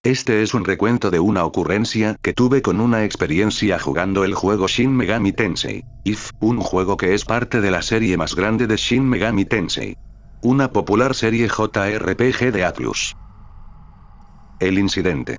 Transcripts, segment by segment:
Este es un recuento de una ocurrencia que tuve con una experiencia jugando el juego Shin Megami Tensei If, un juego que es parte de la serie más grande de Shin Megami Tensei. Una popular serie JRPG de Atlus. El incidente.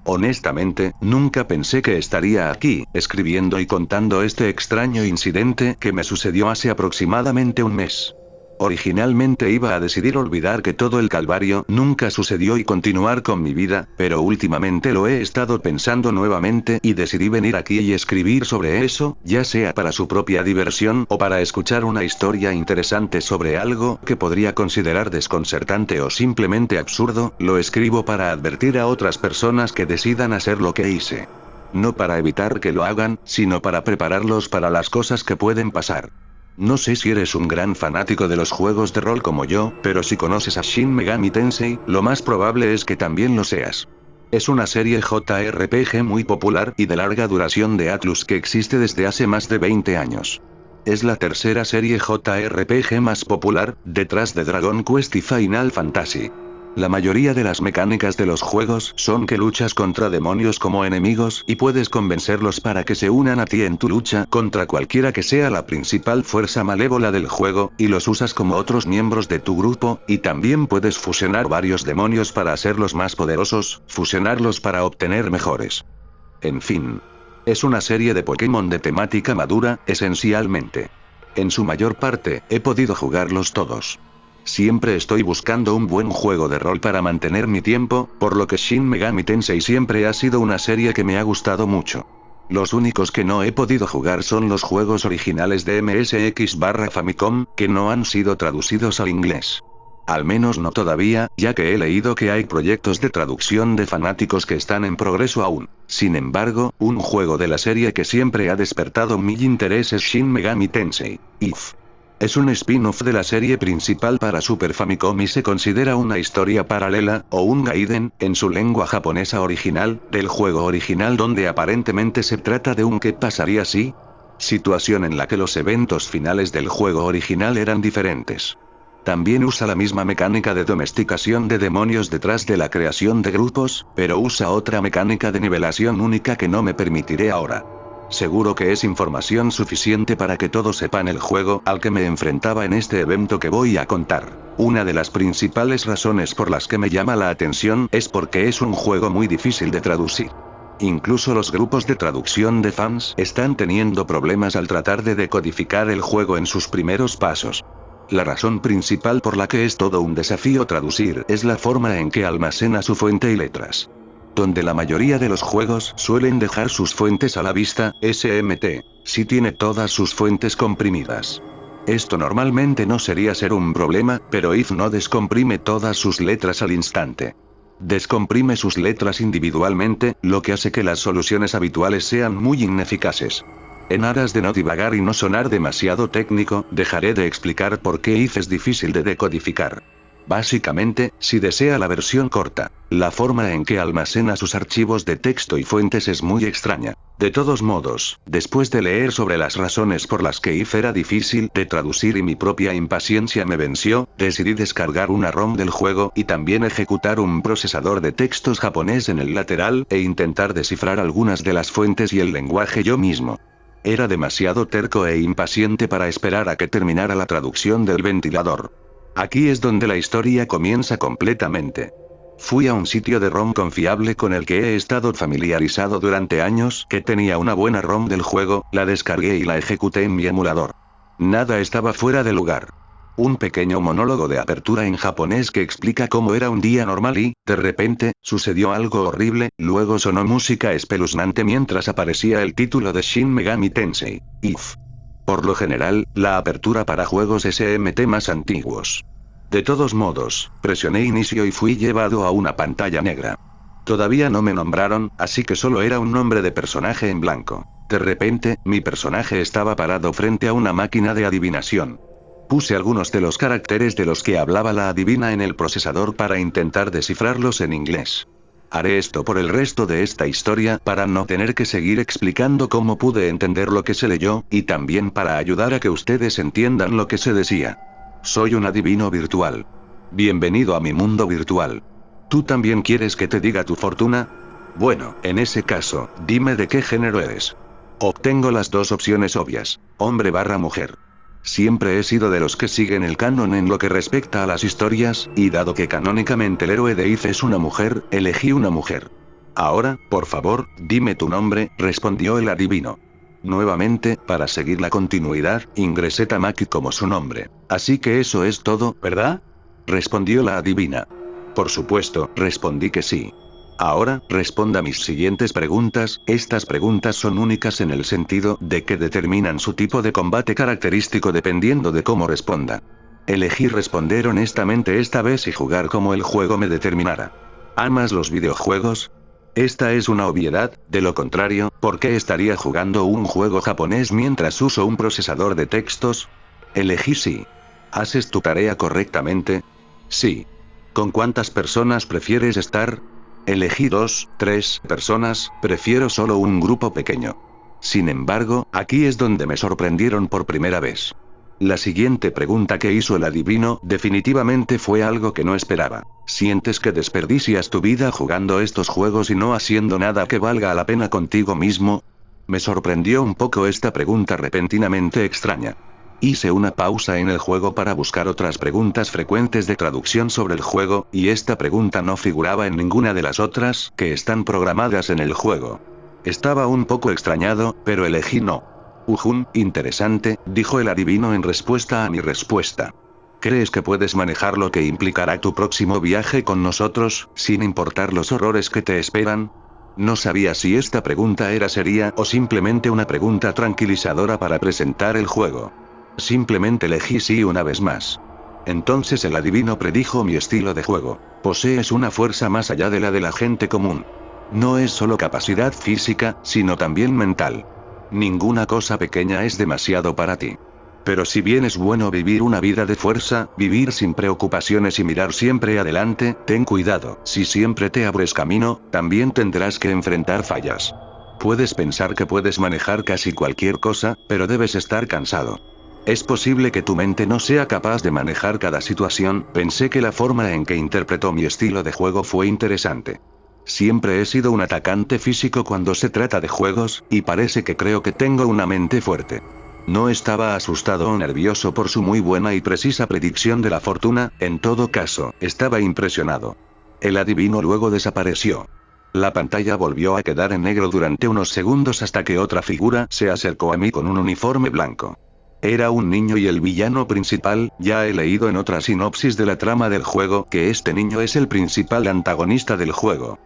Honestamente, nunca pensé que estaría aquí, escribiendo y contando este extraño incidente que me sucedió hace aproximadamente un mes. Originalmente iba a decidir olvidar que todo el calvario nunca sucedió y continuar con mi vida, pero últimamente lo he estado pensando nuevamente y decidí venir aquí y escribir sobre eso, ya sea para su propia diversión o para escuchar una historia interesante sobre algo que podría considerar desconcertante o simplemente absurdo. Lo escribo para advertir a otras personas que decidan hacer lo que hice. No para evitar que lo hagan, sino para prepararlos para las cosas que pueden pasar. No sé si eres un gran fanático de los juegos de rol como yo, pero si conoces a Shin Megami Tensei, lo más probable es que también lo seas. Es una serie JRPG muy popular y de larga duración de Atlus que existe desde hace más de 20 años. Es la tercera serie JRPG más popular, detrás de Dragon Quest y Final Fantasy. La mayoría de las mecánicas de los juegos son que luchas contra demonios como enemigos y puedes convencerlos para que se unan a ti en tu lucha contra cualquiera que sea la principal fuerza malévola del juego, y los usas como otros miembros de tu grupo, y también puedes fusionar varios demonios para hacerlos más poderosos, fusionarlos para obtener mejores. En fin. Es una serie de Pokémon de temática madura, esencialmente. En su mayor parte, he podido jugarlos todos. Siempre estoy buscando un buen juego de rol para mantener mi tiempo, por lo que Shin Megami Tensei siempre ha sido una serie que me ha gustado mucho. Los únicos que no he podido jugar son los juegos originales de MSX/Famicom, que no han sido traducidos al inglés. Al menos no todavía, ya que he leído que hay proyectos de traducción de fanáticos que están en progreso aún. Sin embargo, un juego de la serie que siempre ha despertado mi interés es Shin Megami Tensei If. Es un spin-off de la serie principal para Super Famicom y se considera una historia paralela, o un gaiden, en su lengua japonesa original, del juego original, donde aparentemente se trata de un ¿qué pasaría si? Situación en la que los eventos finales del juego original eran diferentes. También usa la misma mecánica de domesticación de demonios detrás de la creación de grupos, pero usa otra mecánica de nivelación única que no me permitiré ahora. Seguro que es información suficiente para que todos sepan el juego al que me enfrentaba en este evento que voy a contar. Una de las principales razones por las que me llama la atención es porque es un juego muy difícil de traducir. Incluso los grupos de traducción de fans están teniendo problemas al tratar de decodificar el juego en sus primeros pasos. La razón principal por la que es todo un desafío traducir es la forma en que almacena su fuente y letras. Donde la mayoría de los juegos suelen dejar sus fuentes a la vista, SMT, sí tiene todas sus fuentes comprimidas. Esto normalmente no sería ser un problema, pero If no descomprime todas sus letras al instante. Descomprime sus letras individualmente, lo que hace que las soluciones habituales sean muy ineficaces. En aras de no divagar y no sonar demasiado técnico, dejaré de explicar por qué If es difícil de decodificar. Básicamente, si desea la versión corta, la forma en que almacena sus archivos de texto y fuentes es muy extraña. De todos modos, después de leer sobre las razones por las que If era difícil de traducir y mi propia impaciencia me venció, decidí descargar una ROM del juego y también ejecutar un procesador de textos japonés en el lateral, e intentar descifrar algunas de las fuentes y el lenguaje yo mismo. Era demasiado terco e impaciente para esperar a que terminara la traducción del ventilador. Aquí es donde la historia comienza completamente. Fui a un sitio de ROM confiable con el que he estado familiarizado durante años, que tenía una buena ROM del juego, la descargué y la ejecuté en mi emulador. Nada estaba fuera de lugar. Un pequeño monólogo de apertura en japonés que explica cómo era un día normal y, de repente, sucedió algo horrible. Luego sonó música espeluznante mientras aparecía el título de Shin Megami Tensei If. Por lo general, la apertura para juegos SMT más antiguos. De todos modos, presioné inicio y fui llevado a una pantalla negra. Todavía no me nombraron, así que solo era un nombre de personaje en blanco. De repente, mi personaje estaba parado frente a una máquina de adivinación. Puse algunos de los caracteres de los que hablaba la adivina en el procesador para intentar descifrarlos en inglés. Haré esto por el resto de esta historia para no tener que seguir explicando cómo pude entender lo que se leyó, y también para ayudar a que ustedes entiendan lo que se decía. Soy un adivino virtual. Bienvenido a mi mundo virtual. ¿Tú también quieres que te diga tu fortuna? Bueno, en ese caso, dime de qué género eres. Obtengo las dos opciones obvias, hombre/mujer. Siempre he sido de los que siguen el canon en lo que respecta a las historias, y dado que canónicamente el héroe de If es una mujer, elegí una mujer. Ahora, por favor, dime tu nombre, respondió el adivino. Nuevamente, para seguir la continuidad, ingresé Tamaki como su nombre. Así que eso es todo, ¿verdad? Respondió la adivina. Por supuesto, respondí que sí. Ahora, responda mis siguientes preguntas. Estas preguntas son únicas en el sentido de que determinan su tipo de combate característico dependiendo de cómo responda. Elegí responder honestamente esta vez y jugar como el juego me determinara. ¿Amas los videojuegos? Esta es una obviedad, de lo contrario, ¿por qué estaría jugando un juego japonés mientras uso un procesador de textos? Elegí sí. ¿Haces tu tarea correctamente? Sí. ¿Con cuántas personas prefieres estar? Elegí 2, 3 personas, prefiero solo un grupo pequeño. Sin embargo, aquí es donde me sorprendieron por primera vez. La siguiente pregunta que hizo el adivino definitivamente fue algo que no esperaba. ¿Sientes que desperdicias tu vida jugando estos juegos y no haciendo nada que valga la pena contigo mismo? Me sorprendió un poco esta pregunta repentinamente extraña. Hice una pausa en el juego para buscar otras preguntas frecuentes de traducción sobre el juego, y esta pregunta no figuraba en ninguna de las otras que están programadas en el juego. Estaba un poco extrañado, pero elegí no. Interesante, dijo el adivino en respuesta a mi respuesta. ¿Crees que puedes manejar lo que implicará tu próximo viaje con nosotros, sin importar los horrores que te esperan? No sabía si esta pregunta era seria o simplemente una pregunta tranquilizadora para presentar el juego. Simplemente elegí sí una vez más. Entonces el adivino predijo mi estilo de juego. Posees una fuerza más allá de la de la gente común. No es solo capacidad física, sino también mental. Ninguna cosa pequeña es demasiado para ti. Pero si bien es bueno vivir una vida de fuerza, vivir sin preocupaciones y mirar siempre adelante, ten cuidado. Si siempre te abres camino, también tendrás que enfrentar fallas. Puedes pensar que puedes manejar casi cualquier cosa, pero debes estar cansado. Es posible que tu mente no sea capaz de manejar cada situación. Pensé que la forma en que interpretó mi estilo de juego fue interesante. Siempre he sido un atacante físico cuando se trata de juegos, y parece que creo que tengo una mente fuerte. No estaba asustado o nervioso por su muy buena y precisa predicción de la fortuna, en todo caso, estaba impresionado. El adivino luego desapareció. La pantalla volvió a quedar en negro durante unos segundos hasta que otra figura se acercó a mí con un uniforme blanco. Era un niño y el villano principal. Ya he leído en otra sinopsis de la trama del juego que este niño es el principal antagonista del juego.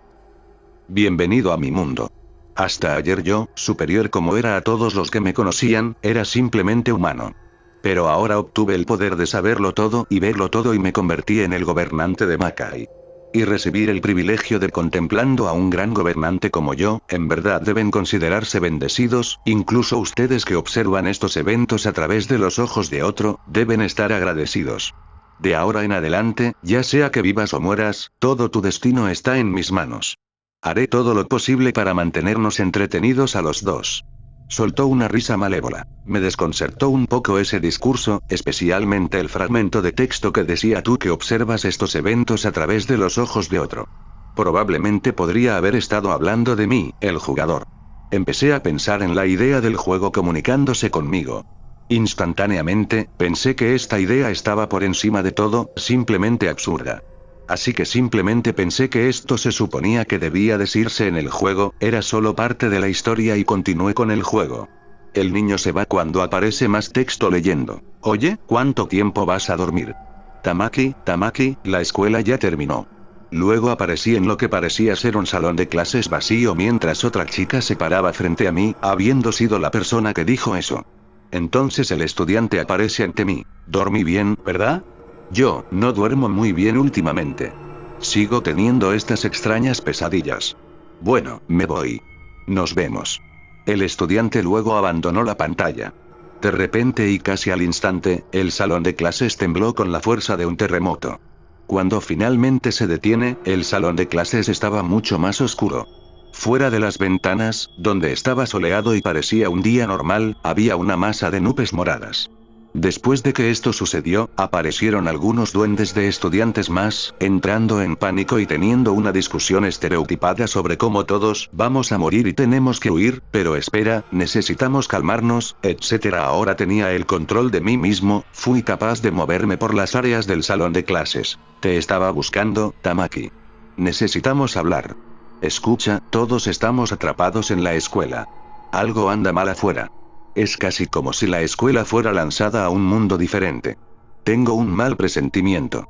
Bienvenido a mi mundo. Hasta ayer yo, superior como era a todos los que me conocían, era simplemente humano. Pero ahora obtuve el poder de saberlo todo y verlo todo y me convertí en el gobernante de Makai. Y recibir el privilegio de contemplando a un gran gobernante como yo, en verdad deben considerarse bendecidos. Incluso ustedes que observan estos eventos a través de los ojos de otro, deben estar agradecidos. De ahora en adelante, ya sea que vivas o mueras, todo tu destino está en mis manos. Haré todo lo posible para mantenernos entretenidos a los dos. Soltó una risa malévola. Me desconcertó un poco ese discurso, especialmente el fragmento de texto que decía: tú que observas estos eventos a través de los ojos de otro. Probablemente podría haber estado hablando de mí, el jugador. Empecé a pensar en la idea del juego comunicándose conmigo. Instantáneamente, pensé que esta idea estaba por encima de todo, simplemente absurda. Así que simplemente pensé que esto se suponía que debía decirse en el juego, era solo parte de la historia y continué con el juego. El niño se va cuando aparece más texto leyendo. Oye, ¿cuánto tiempo vas a dormir? Tamaki, la escuela ya terminó. Luego aparecí en lo que parecía ser un salón de clases vacío mientras otra chica se paraba frente a mí, habiendo sido la persona que dijo eso. Entonces el estudiante aparece ante mí. Dormí bien, ¿verdad? Yo, no duermo muy bien últimamente. Sigo teniendo estas extrañas pesadillas. Bueno, me voy. Nos vemos. El estudiante luego abandonó la pantalla. De repente y casi al instante, el salón de clases tembló con la fuerza de un terremoto. Cuando finalmente se detiene, el salón de clases estaba mucho más oscuro. Fuera de las ventanas, donde estaba soleado y parecía un día normal, había una masa de nubes moradas. Después de que esto sucedió, aparecieron algunos duendes de estudiantes más, entrando en pánico y teniendo una discusión estereotipada sobre cómo todos vamos a morir y tenemos que huir, pero espera, necesitamos calmarnos, etc. Ahora tenía el control de mí mismo, fui capaz de moverme por las áreas del salón de clases. Te estaba buscando, Tamaki. Necesitamos hablar. Escucha, todos estamos atrapados en la escuela. Algo anda mal afuera. Es casi como si la escuela fuera lanzada a un mundo diferente. Tengo un mal presentimiento.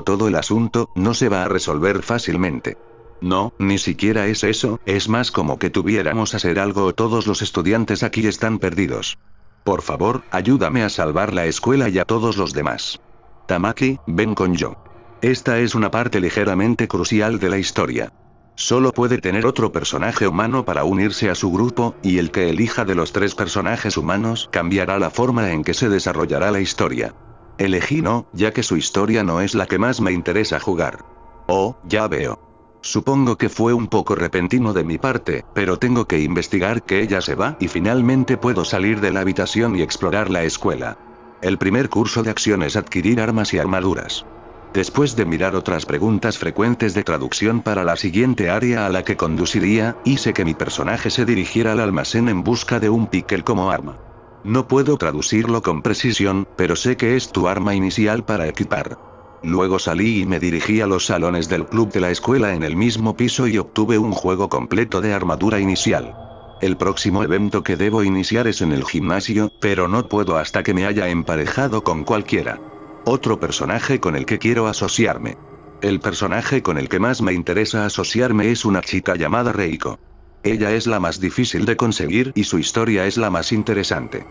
Todo el asunto, no se va a resolver fácilmente. No, ni siquiera es eso, es más como que tuviéramos que hacer algo o todos los estudiantes aquí están perdidos. Por favor, ayúdame a salvar la escuela y a todos los demás. Tamaki, ven con yo. Esta es una parte ligeramente crucial de la historia. Solo puede tener otro personaje humano para unirse a su grupo, y el que elija de los 3 personajes humanos cambiará la forma en que se desarrollará la historia. Elegí no, ya que su historia no es la que más me interesa jugar. Oh, ya veo. Supongo que fue un poco repentino de mi parte, pero tengo que investigar que ella se va y finalmente puedo salir de la habitación y explorar la escuela. El primer curso de acción es adquirir armas y armaduras. Después de mirar otras preguntas frecuentes de traducción para la siguiente área a la que conduciría, hice que mi personaje se dirigiera al almacén en busca de un piquel como arma. No puedo traducirlo con precisión, pero sé que es tu arma inicial para equipar. Luego salí y me dirigí a los salones del club de la escuela en el mismo piso y obtuve un juego completo de armadura inicial. El próximo evento que debo iniciar es en el gimnasio, pero no puedo hasta que me haya emparejado con cualquiera. Otro personaje con el que quiero asociarme. El personaje con el que más me interesa asociarme es una chica llamada Reiko. Ella es la más difícil de conseguir y su historia es la más interesante.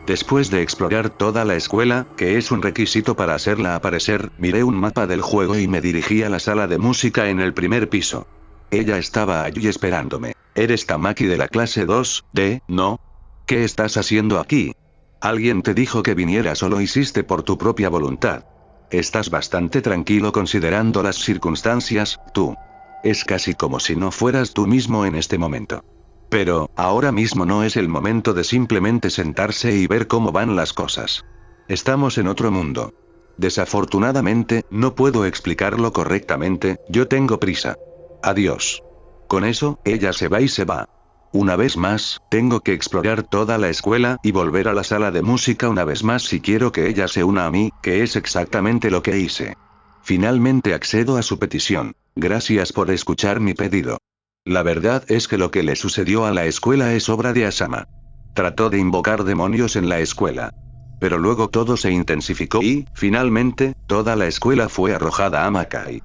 Después de explorar toda la escuela, que es un requisito para hacerla aparecer, miré un mapa del juego y me dirigí a la sala de música en el primer piso. Ella estaba allí esperándome. ¿Eres Tamaki de la clase 2D, no? ¿Qué estás haciendo aquí? Alguien te dijo que vinieras o lo hiciste por tu propia voluntad. Estás bastante tranquilo considerando las circunstancias, tú. Es casi como si no fueras tú mismo en este momento. Pero, ahora mismo no es el momento de simplemente sentarse y ver cómo van las cosas. Estamos en otro mundo. Desafortunadamente, no puedo explicarlo correctamente, yo tengo prisa. Adiós. Con eso, ella se va y se va. Una vez más, tengo que explorar toda la escuela y volver a la sala de música una vez más si quiero que ella se una a mí, que es exactamente lo que hice. Finalmente accedo a su petición. Gracias por escuchar mi pedido. La verdad es que lo que le sucedió a la escuela es obra de Asama. Trató de invocar demonios en la escuela. Pero luego todo se intensificó y, finalmente, toda la escuela fue arrojada a Makai.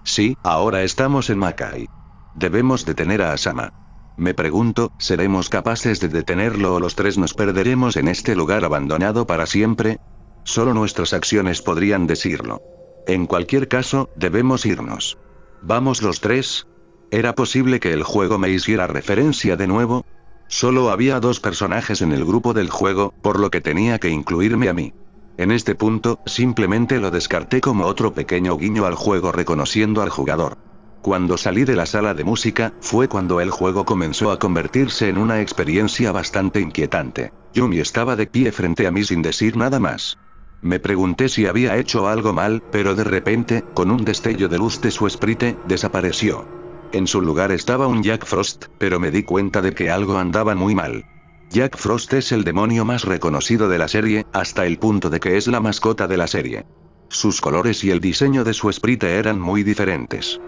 Sí, ahora estamos en Makai. Debemos detener a Asama. Me pregunto, ¿seremos capaces de detenerlo o los 3 nos perderemos en este lugar abandonado para siempre? Solo nuestras acciones podrían decirlo. En cualquier caso, debemos irnos. ¿Vamos los 3? ¿Era posible que el juego me hiciera referencia de nuevo? Solo había 2 personajes en el grupo del juego, por lo que tenía que incluirme a mí. En este punto, simplemente lo descarté como otro pequeño guiño al juego reconociendo al jugador. Cuando salí de la sala de música, fue cuando el juego comenzó a convertirse en una experiencia bastante inquietante. Yumi estaba de pie frente a mí sin decir nada más. Me pregunté si había hecho algo mal, pero de repente, con un destello de luz de su sprite, desapareció. En su lugar estaba un Jack Frost, pero me di cuenta de que algo andaba muy mal. Jack Frost es el demonio más reconocido de la serie, hasta el punto de que es la mascota de la serie. Sus colores y el diseño de su sprite eran muy diferentes.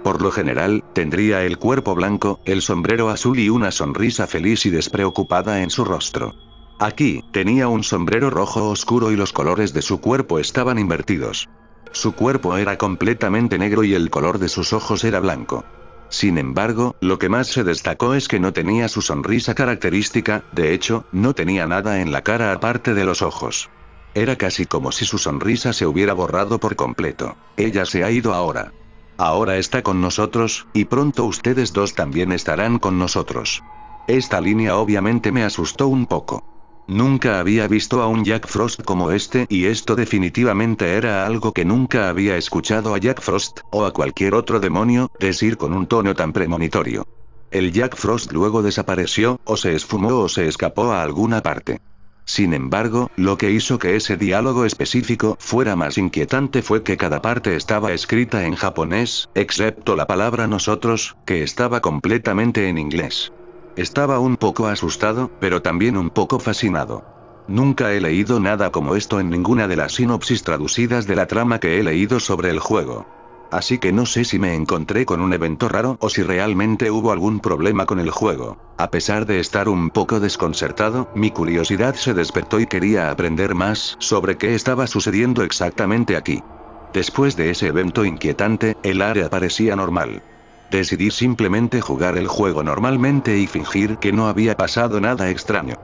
Por lo general, tendría el cuerpo blanco, el sombrero azul y una sonrisa feliz y despreocupada en su rostro. Aquí, tenía un sombrero rojo oscuro y los colores de su cuerpo estaban invertidos. Su cuerpo era completamente negro y el color de sus ojos era blanco. Sin embargo, lo que más se destacó es que no tenía su sonrisa característica, de hecho, no tenía nada en la cara aparte de los ojos. Era casi como si su sonrisa se hubiera borrado por completo. Ella se ha ido ahora. Ahora está con nosotros, y pronto ustedes 2 también estarán con nosotros. Esta línea obviamente me asustó un poco. Nunca había visto a un Jack Frost como este y esto definitivamente era algo que nunca había escuchado a Jack Frost, o a cualquier otro demonio, decir con un tono tan premonitorio. El Jack Frost luego desapareció, o se esfumó o se escapó a alguna parte. Sin embargo, lo que hizo que ese diálogo específico fuera más inquietante fue que cada parte estaba escrita en japonés, excepto la palabra nosotros, que estaba completamente en inglés. Estaba un poco asustado, pero también un poco fascinado. Nunca he leído nada como esto en ninguna de las sinopsis traducidas de la trama que he leído sobre el juego. Así que no sé si me encontré con un evento raro o si realmente hubo algún problema con el juego. A pesar de estar un poco desconcertado, mi curiosidad se despertó y quería aprender más sobre qué estaba sucediendo exactamente aquí. Después de ese evento inquietante, el área parecía normal. Decidí simplemente jugar el juego normalmente y fingir que no había pasado nada extraño.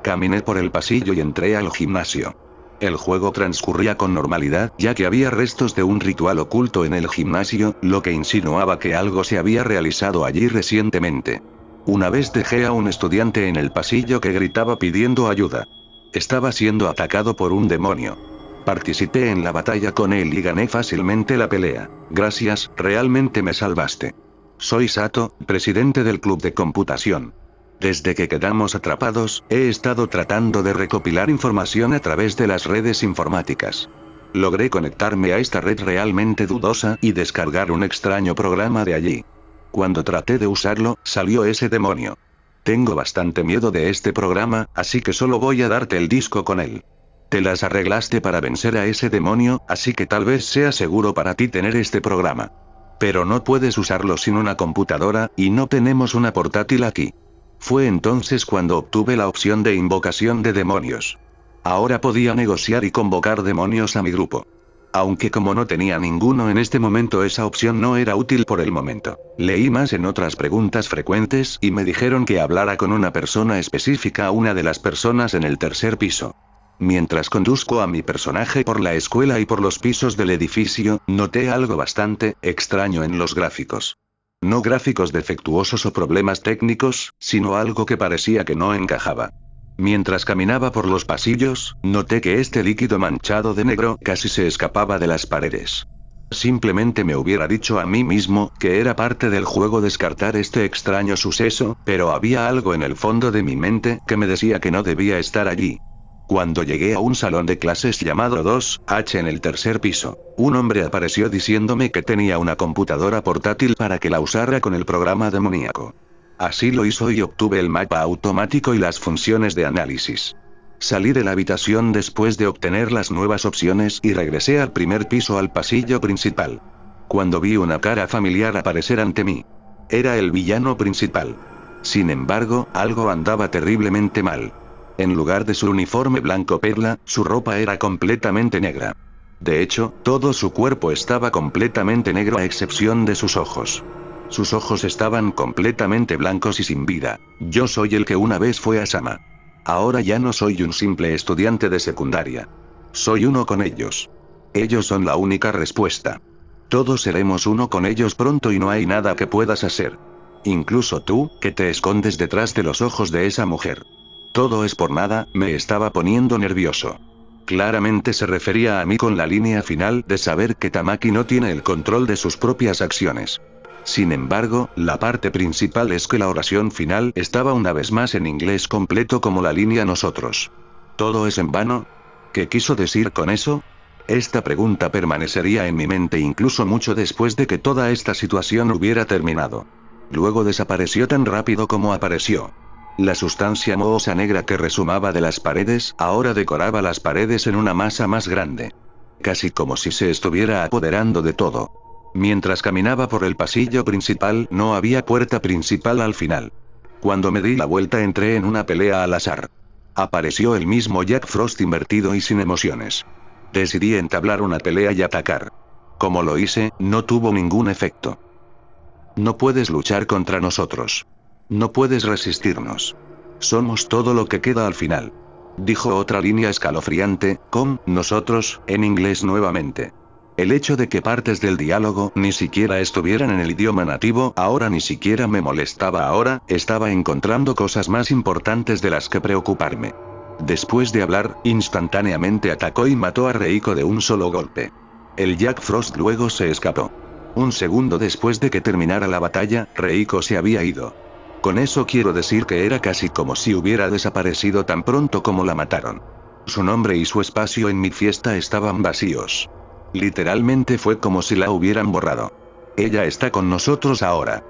Caminé por el pasillo y entré al gimnasio. El juego transcurría con normalidad, ya que había restos de un ritual oculto en el gimnasio, lo que insinuaba que algo se había realizado allí recientemente. Una vez dejé a un estudiante en el pasillo que gritaba pidiendo ayuda. Estaba siendo atacado por un demonio. Participé en la batalla con él y gané fácilmente la pelea. Gracias, realmente me salvaste. Soy Sato, presidente del club de computación. Desde que quedamos atrapados, he estado tratando de recopilar información a través de las redes informáticas. Logré conectarme a esta red realmente dudosa y descargar un extraño programa de allí. Cuando traté de usarlo, salió ese demonio. Tengo bastante miedo de este programa, así que solo voy a darte el disco con él. Te las arreglaste para vencer a ese demonio, así que tal vez sea seguro para ti tener este programa. Pero no puedes usarlo sin una computadora, y no tenemos una portátil aquí. Fue entonces cuando obtuve la opción de invocación de demonios. Ahora podía negociar y convocar demonios a mi grupo. Aunque como no tenía ninguno en este momento, esa opción no era útil por el momento. Leí más en otras preguntas frecuentes y me dijeron que hablara con una persona específica, una de las personas en el tercer piso. Mientras conduzco a mi personaje por la escuela y por los pisos del edificio, noté algo bastante extraño en los gráficos. No gráficos defectuosos o problemas técnicos, sino algo que parecía que no encajaba. Mientras caminaba por los pasillos, noté que este líquido manchado de negro casi se escapaba de las paredes. Simplemente me hubiera dicho a mí mismo que era parte del juego descartar este extraño suceso, pero había algo en el fondo de mi mente que me decía que no debía estar allí. Cuando llegué a un salón de clases llamado 2H en el tercer piso, un hombre apareció diciéndome que tenía una computadora portátil para que la usara con el programa demoníaco. Así lo hizo y obtuve el mapa automático y las funciones de análisis. Salí de la habitación después de obtener las nuevas opciones y regresé al primer piso al pasillo principal. Cuando vi una cara familiar aparecer ante mí. Era el villano principal. Sin embargo, algo andaba terriblemente mal. En lugar de su uniforme blanco perla, su ropa era completamente negra. De hecho, todo su cuerpo estaba completamente negro a excepción de sus ojos. Sus ojos estaban completamente blancos y sin vida. Yo soy el que una vez fue Asama. Ahora ya no soy un simple estudiante de secundaria. Soy uno con ellos. Ellos son la única respuesta. Todos seremos uno con ellos pronto y no hay nada que puedas hacer. Incluso tú, que te escondes detrás de los ojos de esa mujer. Todo es por nada, me estaba poniendo nervioso. Claramente se refería a mí con la línea final de saber que Tamaki no tiene el control de sus propias acciones. Sin embargo, la parte principal es que la oración final estaba una vez más en inglés completo como la línea nosotros. ¿Todo es en vano? ¿Qué quiso decir con eso? Esta pregunta permanecería en mi mente incluso mucho después de que toda esta situación hubiera terminado. Luego desapareció tan rápido como apareció. La sustancia mohosa negra que resumaba de las paredes ahora decoraba las paredes en una masa más grande. Casi como si se estuviera apoderando de todo. Mientras caminaba por el pasillo principal, no había puerta principal al final. Cuando me di la vuelta entré en una pelea al azar. Apareció el mismo Jack Frost invertido y sin emociones. Decidí entablar una pelea y atacar. Como lo hice, no tuvo ningún efecto. No puedes luchar contra nosotros. No puedes resistirnos. Somos todo lo que queda al final. Dijo otra línea escalofriante, con nosotros, en inglés nuevamente. El hecho de que partes del diálogo ni siquiera estuvieran en el idioma nativo ahora ni siquiera me molestaba. Ahora, estaba encontrando cosas más importantes de las que preocuparme. Después de hablar, instantáneamente atacó y mató a Reiko de un solo golpe. El Jack Frost luego se escapó. Un segundo después de que terminara la batalla, Reiko se había ido. Con eso quiero decir que era casi como si hubiera desaparecido tan pronto como la mataron. Su nombre y su espacio en mi fiesta estaban vacíos. Literalmente fue como si la hubieran borrado. Ella está con nosotros ahora.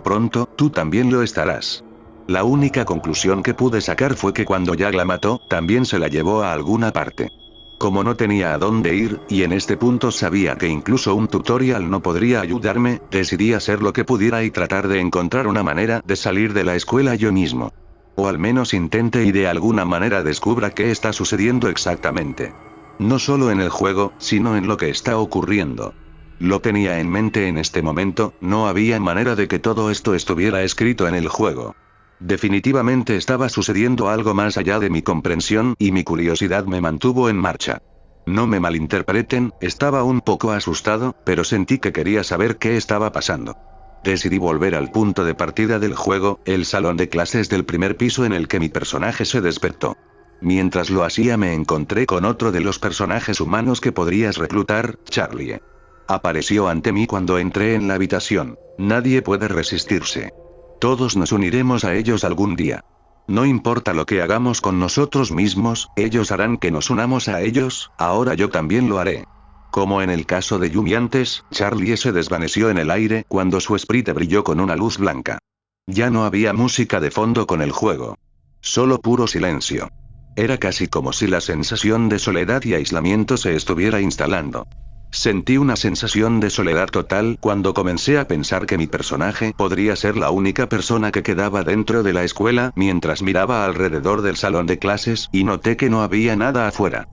Pronto, tú también lo estarás. La única conclusión que pude sacar fue que cuando Jack la mató, también se la llevó a alguna parte. Como no tenía a dónde ir, y en este punto sabía que incluso un tutorial no podría ayudarme, decidí hacer lo que pudiera y tratar de encontrar una manera de salir de la escuela yo mismo. O al menos intente y de alguna manera descubra qué está sucediendo exactamente. No solo en el juego, sino en lo que está ocurriendo. Lo tenía en mente en este momento, no había manera de que todo esto estuviera escrito en el juego. Definitivamente estaba sucediendo algo más allá de mi comprensión y mi curiosidad me mantuvo en marcha. No me malinterpreten, estaba un poco asustado, pero sentí que quería saber qué estaba pasando. Decidí volver al punto de partida del juego, el salón de clases del primer piso en el que mi personaje se despertó. Mientras lo hacía me encontré con otro de los personajes humanos que podrías reclutar, Charlie. Apareció ante mí cuando entré en la habitación. Nadie puede resistirse. Todos nos uniremos a ellos algún día. No importa lo que hagamos con nosotros mismos, ellos harán que nos unamos a ellos, ahora yo también lo haré. Como en el caso de Yumi antes, Charlie se desvaneció en el aire cuando su sprite brilló con una luz blanca. Ya no había música de fondo con el juego. Solo puro silencio. Era casi como si la sensación de soledad y aislamiento se estuviera instalando. Sentí una sensación de soledad total cuando comencé a pensar que mi personaje podría ser la única persona que quedaba dentro de la escuela mientras miraba alrededor del salón de clases y noté que no había nada afuera.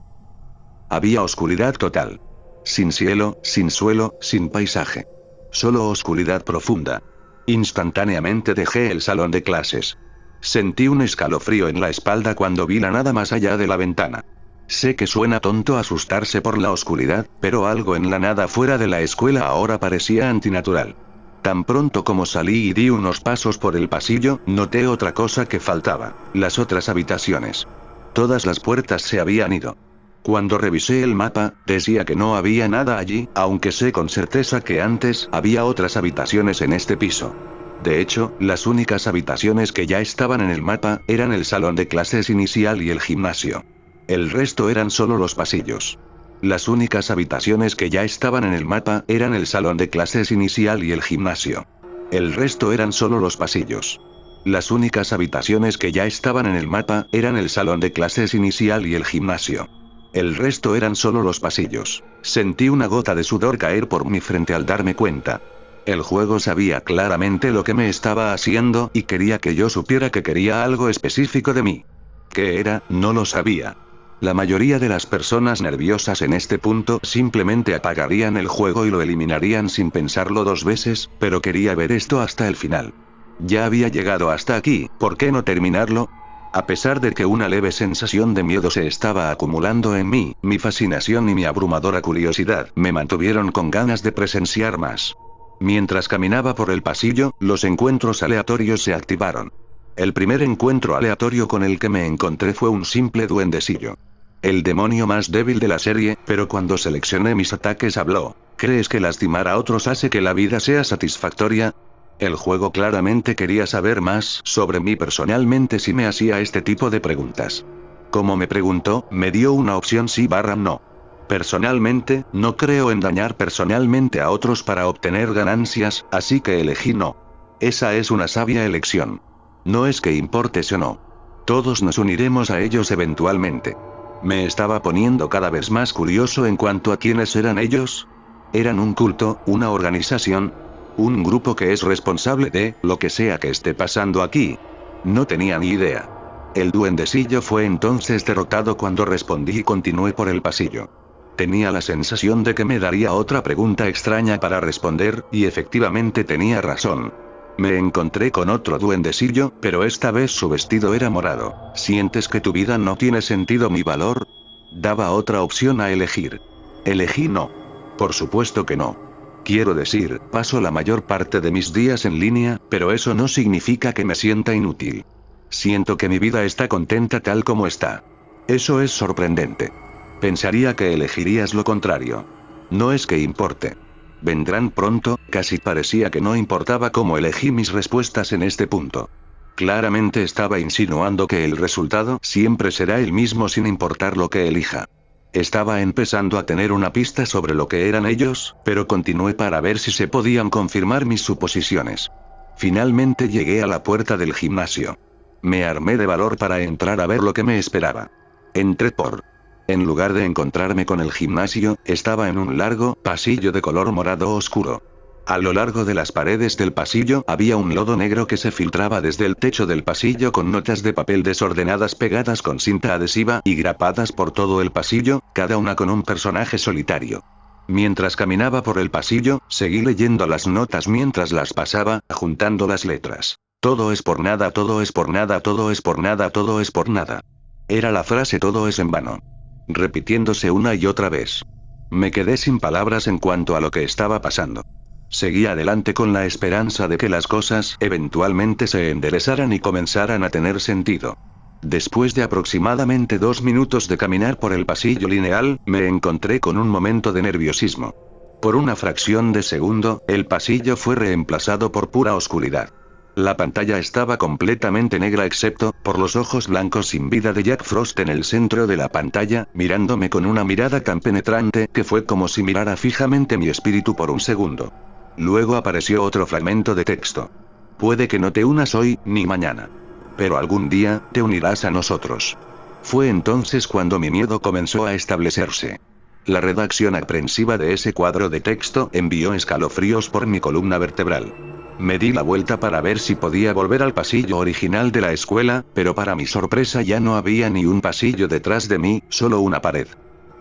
Había oscuridad total. Sin cielo, sin suelo, sin paisaje. Solo oscuridad profunda. Instantáneamente dejé el salón de clases. Sentí un escalofrío en la espalda cuando vi la nada más allá de la ventana. Sé que suena tonto asustarse por la oscuridad, pero algo en la nada fuera de la escuela ahora parecía antinatural. Tan pronto como salí y di unos pasos por el pasillo, noté otra cosa que faltaba: las otras habitaciones. Todas las puertas se habían ido. Cuando revisé el mapa, decía que no había nada allí, aunque sé con certeza que antes había otras habitaciones en este piso. De hecho, las únicas habitaciones que ya estaban en el mapa eran el salón de clases inicial y el gimnasio. El resto eran solo los pasillos. Las únicas habitaciones que ya estaban en el mapa eran el salón de clases inicial y el gimnasio. El resto eran solo los pasillos. Las únicas habitaciones que ya estaban en el mapa eran el salón de clases inicial y el gimnasio. El resto eran solo los pasillos. Sentí una gota de sudor caer por mi frente al darme cuenta. El juego sabía claramente lo que me estaba haciendo y quería que yo supiera que quería algo específico de mí. ¿Qué era? No lo sabía. La mayoría de las personas nerviosas en este punto simplemente apagarían el juego y lo eliminarían sin pensarlo dos veces, pero quería ver esto hasta el final. Ya había llegado hasta aquí, ¿por qué no terminarlo? A pesar de que una leve sensación de miedo se estaba acumulando en mí, mi fascinación y mi abrumadora curiosidad me mantuvieron con ganas de presenciar más. Mientras caminaba por el pasillo, los encuentros aleatorios se activaron. El primer encuentro aleatorio con el que me encontré fue un simple duendecillo. El demonio más débil de la serie, pero cuando seleccioné mis ataques habló. ¿Crees que lastimar a otros hace que la vida sea satisfactoria? El juego claramente quería saber más sobre mí personalmente si me hacía este tipo de preguntas. Como me preguntó, me dio una opción sí/no. Personalmente, no creo en dañar personalmente a otros para obtener ganancias, así que elegí no. Esa es una sabia elección. No es que importe si o no. Todos nos uniremos a ellos eventualmente. Me estaba poniendo cada vez más curioso en cuanto a quiénes eran ellos. ¿Eran un culto, una organización? ¿Un grupo que es responsable de lo que sea que esté pasando aquí? No tenía ni idea. El duendecillo fue entonces derrotado cuando respondí y continué por el pasillo. Tenía la sensación de que me daría otra pregunta extraña para responder, y efectivamente tenía razón. Me encontré con otro duendecillo, pero esta vez su vestido era morado. ¿Sientes que tu vida no tiene sentido mi valor? Daba otra opción a elegir. Elegí no. Por supuesto que no. Quiero decir, paso la mayor parte de mis días en línea, pero eso no significa que me sienta inútil. Siento que mi vida está contenta tal como está. Eso es sorprendente. Pensaría que elegirías lo contrario. No es que importe. Vendrán pronto, casi parecía que no importaba cómo elegí mis respuestas en este punto. Claramente estaba insinuando que el resultado siempre será el mismo sin importar lo que elija. Estaba empezando a tener una pista sobre lo que eran ellos, pero continué para ver si se podían confirmar mis suposiciones. Finalmente llegué a la puerta del gimnasio. Me armé de valor para entrar a ver lo que me esperaba. Entré por... En lugar de encontrarme con el gimnasio, estaba en un largo pasillo de color morado oscuro. A lo largo de las paredes del pasillo había un lodo negro que se filtraba desde el techo del pasillo con notas de papel desordenadas pegadas con cinta adhesiva y grapadas por todo el pasillo, cada una con un personaje solitario. Mientras caminaba por el pasillo, seguí leyendo las notas mientras las pasaba, juntando las letras. Todo es por nada, todo es por nada, todo es por nada, todo es por nada. Era la frase todo es en vano. Repitiéndose una y otra vez. Me quedé sin palabras en cuanto a lo que estaba pasando. Seguí adelante con la esperanza de que las cosas eventualmente se enderezaran y comenzaran a tener sentido. Después de aproximadamente 2 minutos de caminar por el pasillo lineal, me encontré con un momento de nerviosismo. Por una fracción de segundo, el pasillo fue reemplazado por pura oscuridad. La pantalla estaba completamente negra excepto por los ojos blancos sin vida de Jack Frost en el centro de la pantalla, mirándome con una mirada tan penetrante que fue como si mirara fijamente mi espíritu por un segundo. Luego apareció otro fragmento de texto. Puede que no te unas hoy, ni mañana. Pero algún día, te unirás a nosotros. Fue entonces cuando mi miedo comenzó a establecerse. La redacción aprensiva de ese cuadro de texto envió escalofríos por mi columna vertebral. Me di la vuelta para ver si podía volver al pasillo original de la escuela, pero para mi sorpresa ya no había ni un pasillo detrás de mí, solo una pared.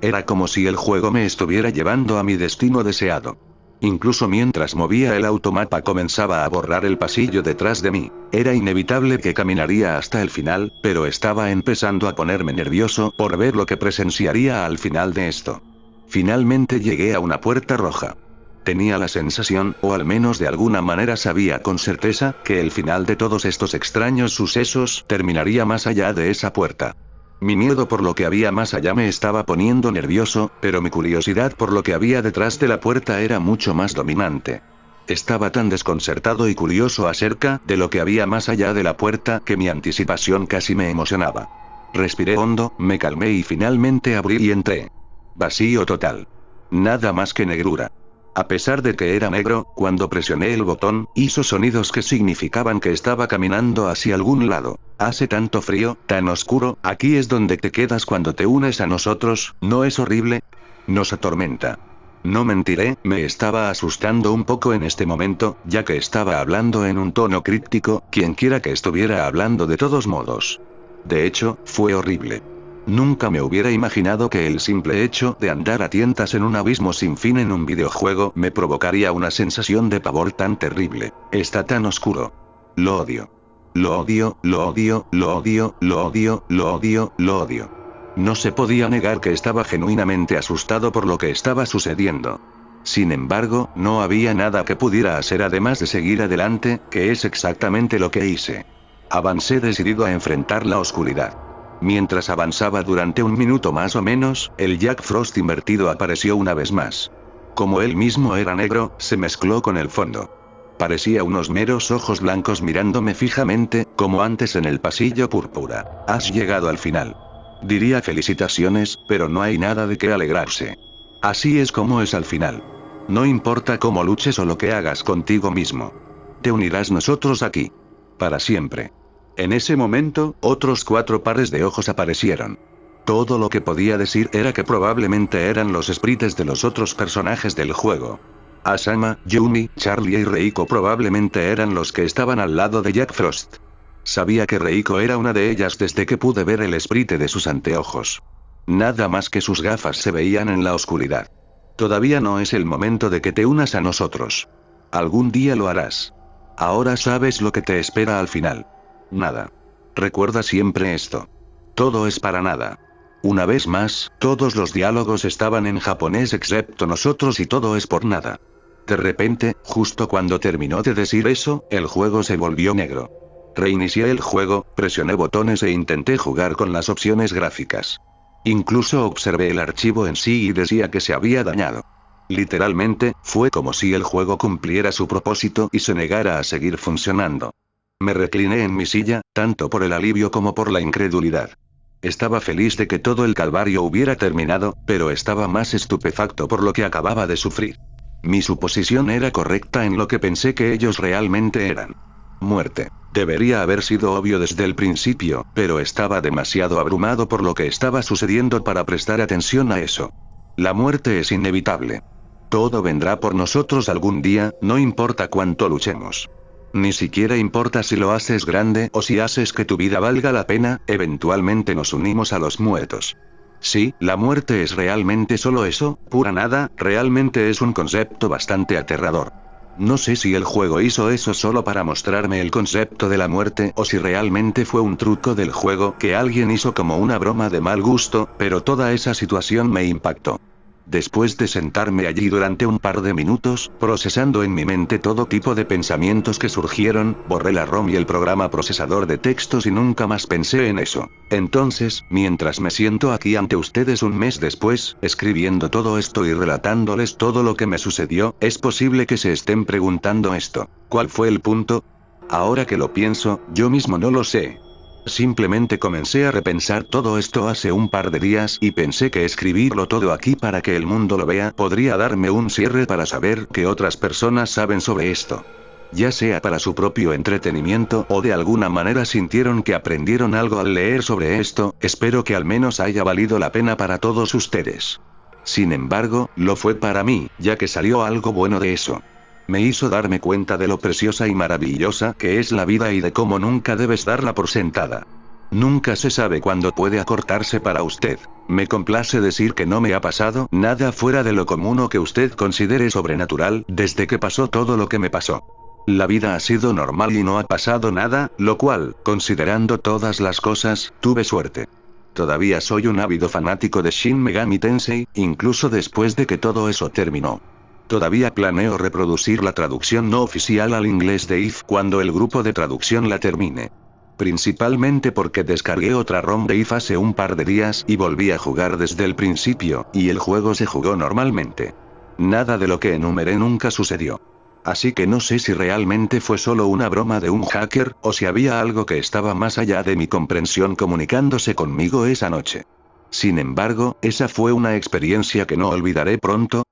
Era como si el juego me estuviera llevando a mi destino deseado. Incluso mientras movía el automapa comenzaba a borrar el pasillo detrás de mí. Era inevitable que caminaría hasta el final, pero estaba empezando a ponerme nervioso por ver lo que presenciaría al final de esto. Finalmente llegué a una puerta roja. Tenía la sensación, o al menos de alguna manera sabía con certeza, que el final de todos estos extraños sucesos terminaría más allá de esa puerta. Mi miedo por lo que había más allá me estaba poniendo nervioso, pero mi curiosidad por lo que había detrás de la puerta era mucho más dominante. Estaba tan desconcertado y curioso acerca de lo que había más allá de la puerta que mi anticipación casi me emocionaba. Respiré hondo, me calmé y finalmente abrí y entré. Vacío total. Nada más que negrura. A pesar de que era negro, cuando presioné el botón, hizo sonidos que significaban que estaba caminando hacia algún lado. Hace tanto frío, tan oscuro, aquí es donde te quedas cuando te unes a nosotros, ¿no es horrible? Nos atormenta. No mentiré, me estaba asustando un poco en este momento, ya que estaba hablando en un tono críptico, quienquiera que estuviera hablando de todos modos. De hecho, fue horrible. Nunca me hubiera imaginado que el simple hecho de andar a tientas en un abismo sin fin en un videojuego me provocaría una sensación de pavor tan terrible. Está tan oscuro. Lo odio. Lo odio, lo odio, lo odio, lo odio, lo odio, lo odio. No se podía negar que estaba genuinamente asustado por lo que estaba sucediendo. Sin embargo, no había nada que pudiera hacer además de seguir adelante, que es exactamente lo que hice. Avancé decidido a enfrentar la oscuridad. Mientras avanzaba durante un minuto más o menos, el Jack Frost invertido apareció una vez más. Como él mismo era negro, se mezcló con el fondo. Parecía unos meros ojos blancos mirándome fijamente, como antes en el pasillo púrpura. Has llegado al final. Diría felicitaciones, pero no hay nada de qué alegrarse. Así es como es al final. No importa cómo luches o lo que hagas contigo mismo. Te unirás nosotros aquí. Para siempre. En ese momento, otros 4 pares de ojos aparecieron. Todo lo que podía decir era que probablemente eran los sprites de los otros personajes del juego. Asama, Yumi, Charlie y Reiko probablemente eran los que estaban al lado de Jack Frost. Sabía que Reiko era una de ellas desde que pude ver el sprite de sus anteojos. Nada más que sus gafas se veían en la oscuridad. Todavía no es el momento de que te unas a nosotros. Algún día lo harás. Ahora sabes lo que te espera al final. Nada. Recuerda siempre esto. Todo es para nada. Una vez más, todos los diálogos estaban en japonés excepto nosotros y todo es por nada. De repente, justo cuando terminó de decir eso, el juego se volvió negro. Reinicié el juego, presioné botones e intenté jugar con las opciones gráficas. Incluso observé el archivo en sí y decía que se había dañado. Literalmente, fue como si el juego cumpliera su propósito y se negara a seguir funcionando. Me recliné en mi silla, tanto por el alivio como por la incredulidad. Estaba feliz de que todo el calvario hubiera terminado, pero estaba más estupefacto por lo que acababa de sufrir. Mi suposición era correcta en lo que pensé que ellos realmente eran. Muerte. Debería haber sido obvio desde el principio, pero estaba demasiado abrumado por lo que estaba sucediendo para prestar atención a eso. La muerte es inevitable. Todo vendrá por nosotros algún día, no importa cuánto luchemos. Ni siquiera importa si lo haces grande o si haces que tu vida valga la pena, eventualmente nos unimos a los muertos. Sí, la muerte es realmente solo eso, pura nada, realmente es un concepto bastante aterrador. No sé si el juego hizo eso solo para mostrarme el concepto de la muerte o si realmente fue un truco del juego que alguien hizo como una broma de mal gusto, pero toda esa situación me impactó. Después de sentarme allí durante un par de minutos, procesando en mi mente todo tipo de pensamientos que surgieron, borré la ROM y el programa procesador de textos y nunca más pensé en eso. Entonces, mientras me siento aquí ante ustedes un mes después, escribiendo todo esto y relatándoles todo lo que me sucedió, es posible que se estén preguntando esto. ¿Cuál fue el punto? Ahora que lo pienso, yo mismo no lo sé. Simplemente comencé a repensar todo esto hace un par de días y pensé que escribirlo todo aquí para que el mundo lo vea podría darme un cierre para saber que otras personas saben sobre esto. Ya sea para su propio entretenimiento o de alguna manera sintieron que aprendieron algo al leer sobre esto, espero que al menos haya valido la pena para todos ustedes. Sin embargo, lo fue para mí, ya que salió algo bueno de eso. Me hizo darme cuenta de lo preciosa y maravillosa que es la vida y de cómo nunca debes darla por sentada. Nunca se sabe cuándo puede acortarse para usted. Me complace decir que no me ha pasado nada fuera de lo común o que usted considere sobrenatural desde que pasó todo lo que me pasó. La vida ha sido normal y no ha pasado nada, lo cual, considerando todas las cosas, tuve suerte. Todavía soy un ávido fanático de Shin Megami Tensei, incluso después de que todo eso terminó. Todavía planeo reproducir la traducción no oficial al inglés de IF cuando el grupo de traducción la termine. Principalmente porque descargué otra ROM de IF hace un par de días y volví a jugar desde el principio, y el juego se jugó normalmente. Nada de lo que enumeré nunca sucedió. Así que no sé si realmente fue solo una broma de un hacker, o si había algo que estaba más allá de mi comprensión comunicándose conmigo esa noche. Sin embargo, esa fue una experiencia que no olvidaré pronto,